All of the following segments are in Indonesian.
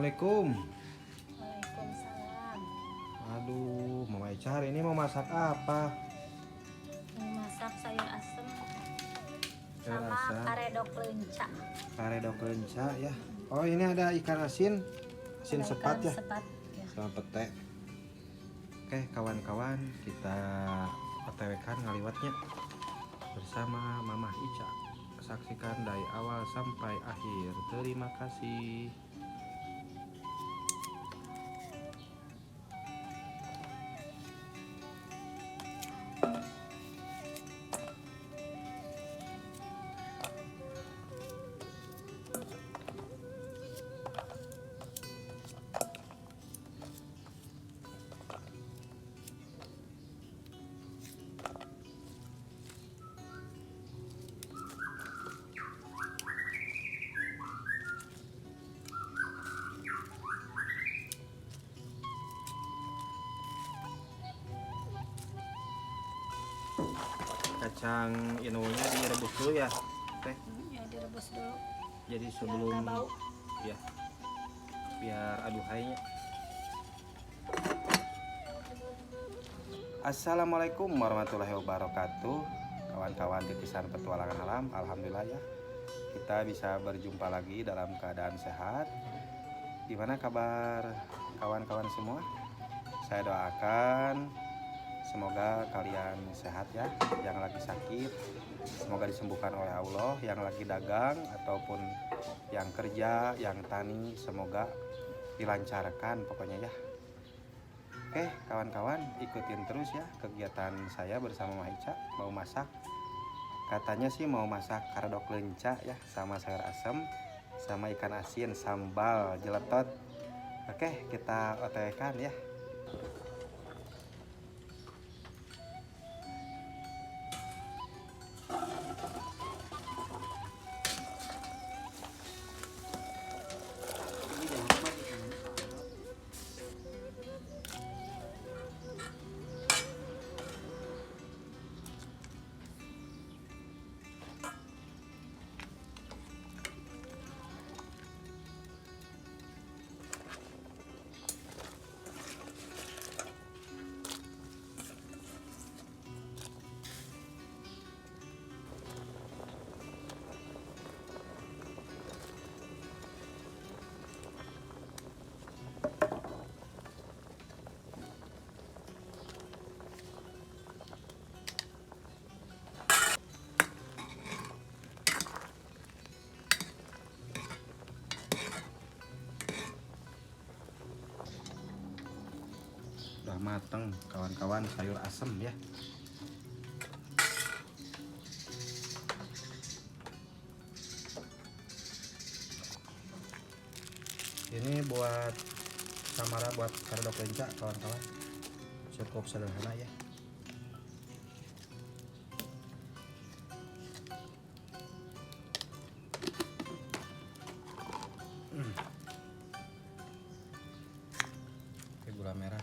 Assalamualaikum. Waalaikumsalam. Aduh, Mama Ica hari ini mau masak apa? Mau masak sayur asem Sayur sama asam. karedok lenca. Karedok lenca ya. Oh, ini ada ikan asin. Asin Ada sepat ikan ya. Sepat ya. Sama pete. Oke, kawan-kawan, kita OTW-kan ngaliwatnya bersama Mama Ica. Saksikan dari awal sampai akhir. Terima kasih. Kacang inunya direbus dulu ya, teh. Ya direbus dulu. Jadi Biar sebelum nggak bau. ya, biar aduhainya. Assalamualaikum warahmatullahi wabarakatuh. Kawan-kawan titisan petualangan alam, alhamdulillah ya. Kita bisa berjumpa lagi dalam keadaan sehat. Gimana kabar kawan-kawan semua? Saya doakan semoga kalian sehat ya. Yang lagi sakit semoga disembuhkan oleh Allah. Yang lagi dagang ataupun yang kerja, yang tani, semoga dilancarkan pokoknya ya. Oke kawan-kawan, ikutin terus ya kegiatan saya bersama Mama Ica. Mau masak, katanya sih mau masak karedok lenca ya, sama sayur asem, sama ikan asin sambal jeletot. Oke, kita OTW-kan ya. Udah mateng kawan-kawan sayur asem ya. Ini buat samara, buat karedok lenca kawan-kawan. Cukup sederhana ya. Oke, gula merah.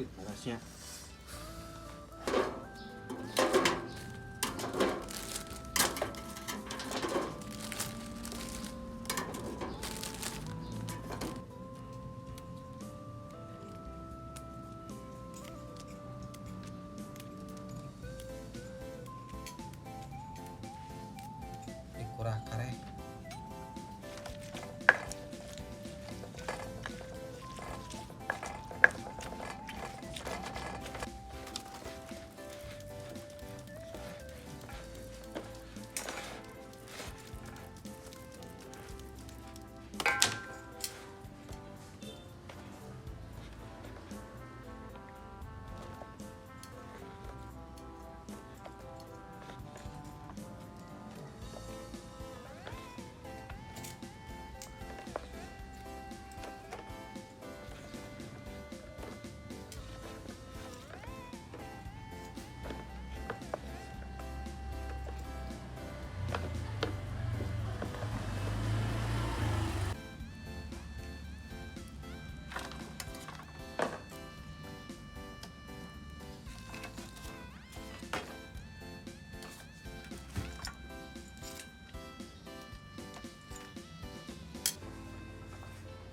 Panasnya. Kurang kare.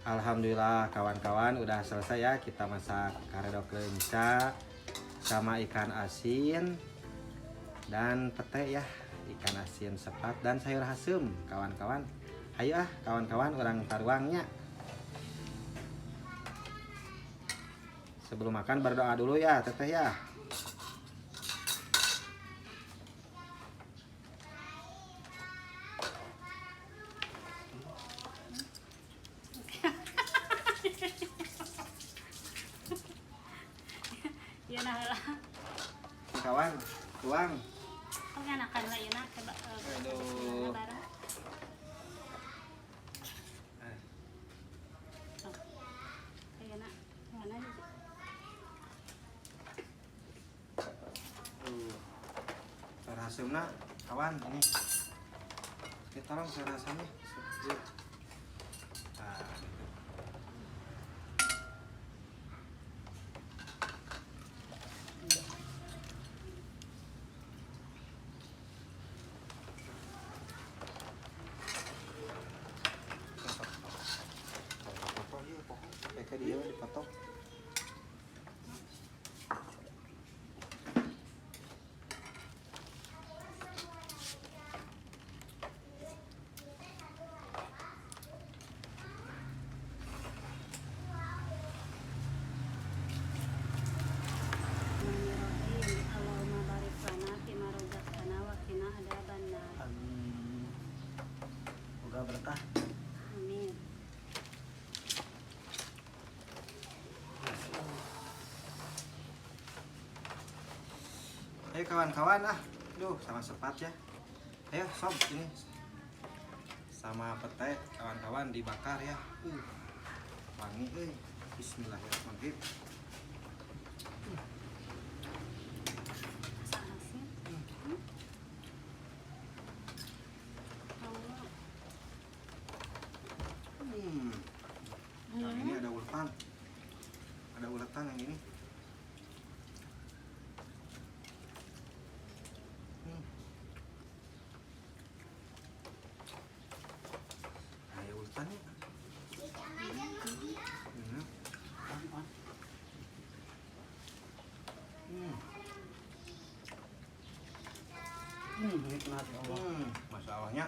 Alhamdulillah kawan-kawan udah selesai ya kita masak karedok lenca sama ikan asin dan pete ya, ikan asin sepat dan sayur asem kawan-kawan. Ayo kawan-kawan orang taruangnya. Sebelum makan berdoa dulu ya teteh ya. Ya nah lah. Kawan, tuang. Oh nganakan lah yeuna coba. Aduh. Bareng. Ayeuna mana sih? Sayur asemna kawan ini. Kita tolong sayur asemnya. Nah. Kayak dia dipatok. Allahumma barik lana fima razaqtana wa qina adzabannar. Amin. Semoga berkah. Amin. Ayo kawan-kawan duh sama sepat ya. Ayo sob ini sama pete kawan-kawan dibakar ya. Wangi Bismillahirrahmanirrahim. Asin. Yang ini ada uletan. Ada uletan yang ini. Ada uletannya. Nikmat ya Allah. Masya Allahnya.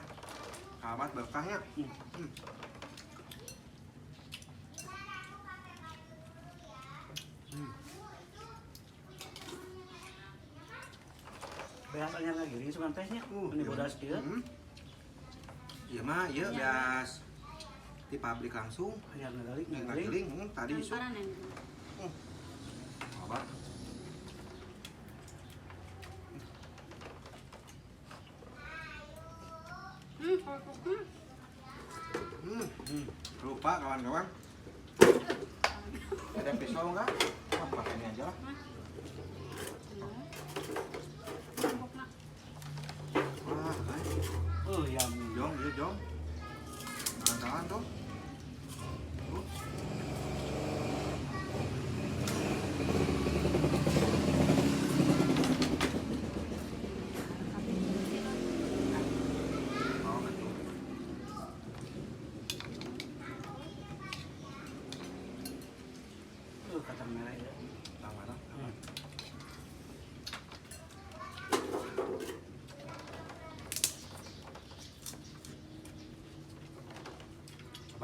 Kabat berkahnya. Biasanya lagi ini cuma tehnya. Ini bodas dia. Iya mah, iya bias di pabrik langsung. Hayar negalik, Ngegiling, tadi isu. Paran yang Apa? Lupa kawan-kawan. Ada pisau enggak? Pakai ini aja lah. Wah, Oh, yang jong, dia jong. Kawan-kawan tuh. Tuh.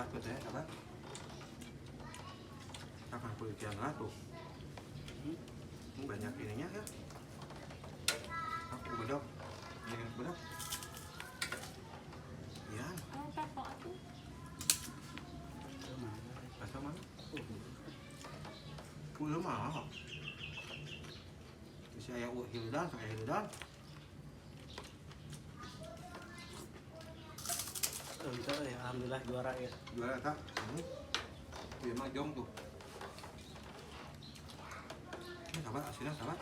sahabat tuh teh sahabat. Kapan kulikian lah tuh. Banyak ininya ya. Aku bedok. Ini bedok. Iya. Oh, kakak aku. Masa mana? Udah mah. Bisa ya Hildan, pakai Hildan. Itu ya alhamdulillah juara ya. Juara tak? Dia mah jong tuh. Ini sahabat, asinnya sahabat.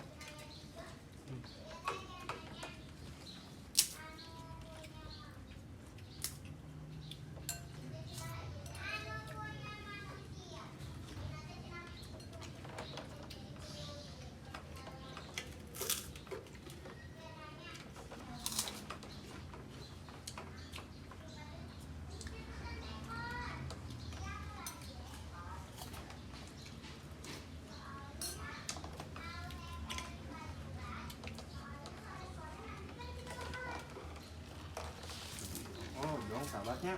Oh, jong sahabatnya.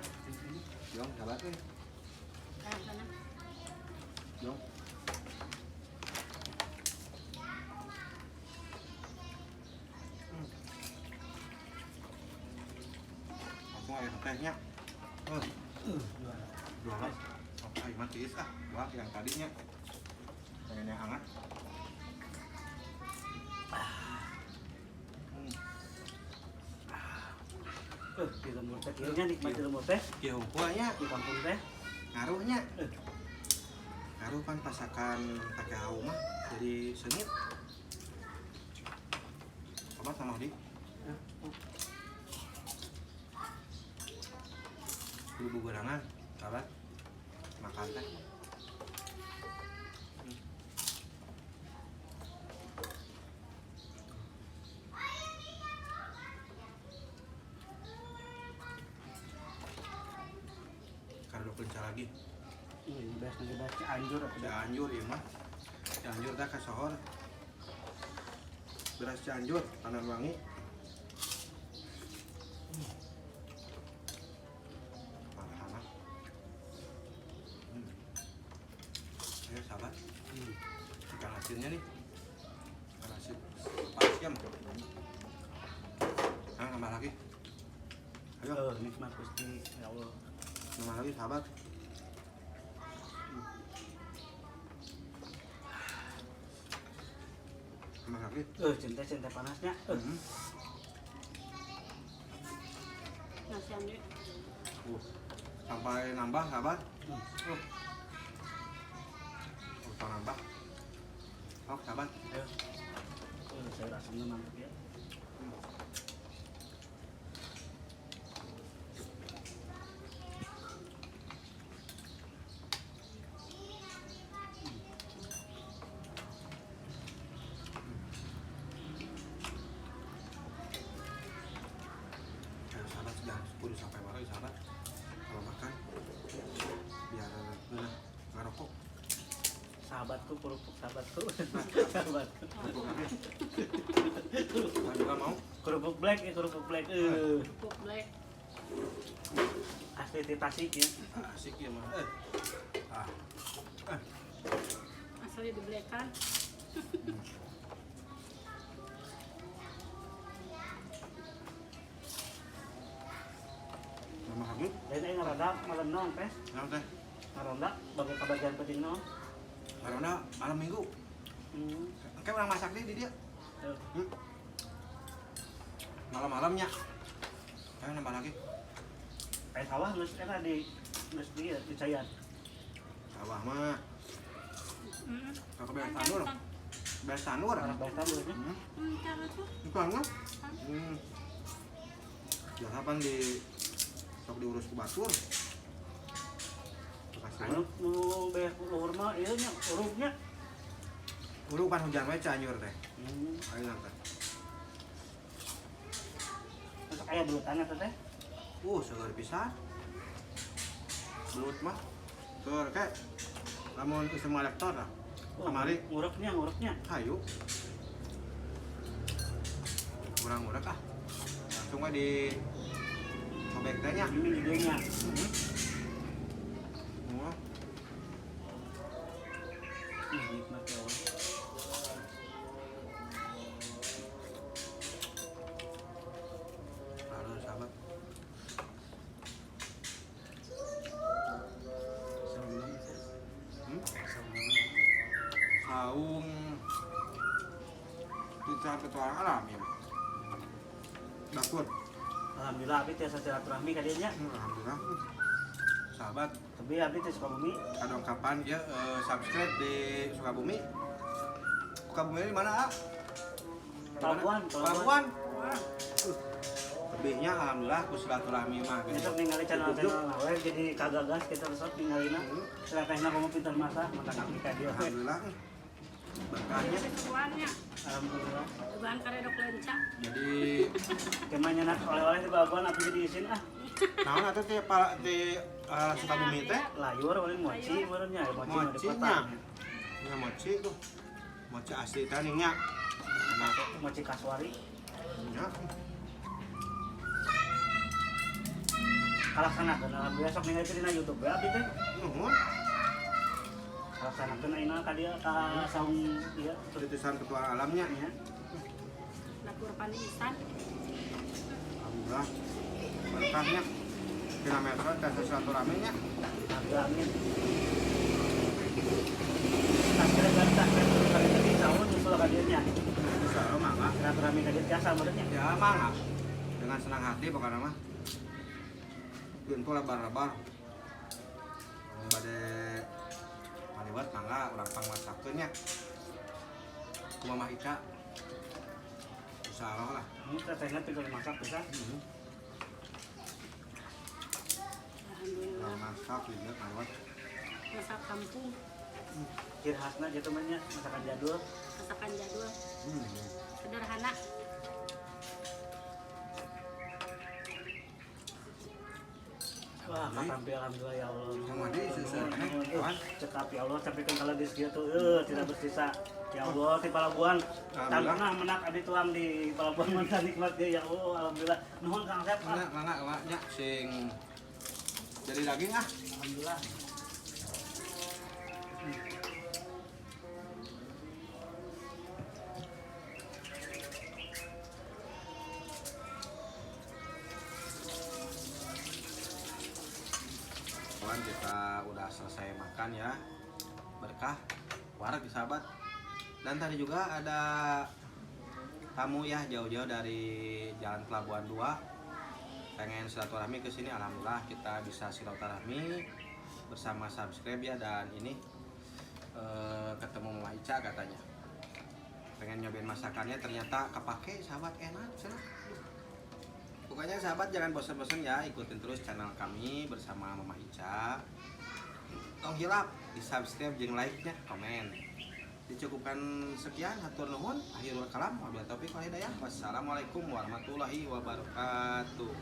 Jong sahabatnya. Kayak sana. Jong. Langsung air tehnya. Juara. Juara. Oh, air matis ah. Wah, yang tadinya. Pengen yang hangat. Di lembur teh kayaknya nikmati lembur teh Ya hukumannya di kampung teh. ngaruhnya. Ngaruh kan pasakan pakai haum mah jadi sengit. Apa sama di? Kudu bugerangan, sahabat. Makan teh. Karena kencar lagi. Ini biasanya Cianjur apa dah? Cianjur ya mah. Cianjur dah ke sohor. Beras Cianjur, Tanan Wangi. Parah. Ayo sahabat. Ikan asinnya nih. Ikan asin pasiam. Nah, nambah lagi. Ayo, Nikmat Gusti ya Allah. nambah lagi sahabat. Nambah lagi. Cinta panasnya. Nasi andi. Sampai nambah sahabat. Usah nambah. Oh sahabat. Ayo. Sayur asamnya mantap ya. Ayo sahabat jangan 10 sampai malam sahabat. Kalau makan biar ngerokok. Sahabatku kerupuk sahabatku. Sahabatku. Kerupuk lagi. Kalian juga mau? Kerupuk black ya kerupuk black. Pupuk black. Asli di Tasik ya. Asik ya mah. Asli di black kan. Nambah lagi. Lain aing ngarada malam naon teh? Nah teh. Ngarada bagi kabagian penting naon? Karena malam minggu. Kayak orang masak deh di dia. Malam-malamnya. Ayo nambah lagi. Kayak sawah geus eta di Cayan. Sawah mah. Kakak beres tanur. Beres tanur. Anak baik tamu ya. Cara tuh. Bukan. Jangan di sok diurus ke batur. Anu nu beak luhur mah ieu nya urugnya. Ulu pan hujan wae Cianjur teh. Ayo nang teh. Terus aya belutanna teh teh. Segar pisan. Belut mah. Keur kayak lamun isem elektor lah. Kamari Nguruknya. hayu. Kurang ngurek ah. Langsung we di sobek teh nya. Ini gedenya. Wah, Nikmat ya Allah. halo sahabat. Sebelum itu. Sebelum. Saung kita petualangan alam ya. Dapur. Alhamdulillah abi tiasa silaturahmi ka dieu nya. Alhamdulillah. Sahabat, Tapi abi teh Sukabumi. ada kapan ya subscribe di Sukabumi. Sukabumi di mana? Ah? Pelabuhan. Pelabuhan. Lebihnya alhamdulillah ku silaturahmi mah. Besok ningali channel-channel nawe jadi kagagas kita besok ningalina. Silaturahmi kamu pintar masak, mata kaki ka dieu. Alhamdulillah. Berkahnya. Ketuannya, Alhamdulillah. bahan karedok lenca. Jadi Kemanya nak oleh-oleh di Pelabuhan aku jadi izin ah. naon atuh teh di Sukabumi teh? Layur paling mochi benernya ya mochi mah di Mochinya. kota. Ya mochi tuh. Mochi asli teh nya. Nah, Mochi Kaswari. ya. Kalaksanakeun alhamdulillah sok ningali di YouTube ya abi teh. Nuhun. Kalaksanakeun ayeuna ka dieu ka saung ieu Titisan ketua alamnya. nya. Dapur Panisan. Alhamdulillah. Berkahnya. Dina medsos teh silaturahminya. Amin. Tas kali saung nyusul ka dieu nya. Insyaallah mangga. Silaturahmi ka dieu tiasa benernya. Ya mangga. Dengan senang hati pokoknya mah. Pintu lebar-lebar. Bade maliwat mangga urang pangmasakeun nya. Kumaha Ica. Insyaallah lah. Ini tetehna tinggal masak bisa. Alhamdulillah. Masak lihat maliwat. Masak kampung, Ciri khasna gitu mah nya masakan jadul. masakan jadul, sederhana. Wah, katampi alhamdulillah ya Allah. Yang mandi susah kawan. Cekap ya Allah, sampai kan kalau di segitu tuh tidak bersisa. Ya Allah, di Pelabuhan Alhamdulillah. tanah menak abi tuang di Pelabuhan mana nikmat dia ya Allah, alhamdulillah. Nuhun Kang Sep. Mangga awaknya sing jadi daging ah. Alhamdulillah. Kawan kita udah selesai makan ya. Berkah warak sahabat. Dan tadi juga ada tamu ya jauh-jauh dari Jalan Pelabuhan 2 pengen silaturahmi ke sini. Alhamdulillah kita bisa silaturahmi bersama subscribe ya. Dan ini ketemu Mama Ica katanya pengen nyobain masakannya, ternyata kepake sahabat, enak senang. Pokoknya sahabat jangan bosan-bosan ya, ikutin terus channel kami bersama Mama Ica. Tong hilap di subscribe jeung like-nya, komen. Dicukupkan sekian, hatur nuhun. Akhirul kalam, wabillahi taufiq wal hidayah. Wassalamualaikum warahmatullahi wabarakatuh.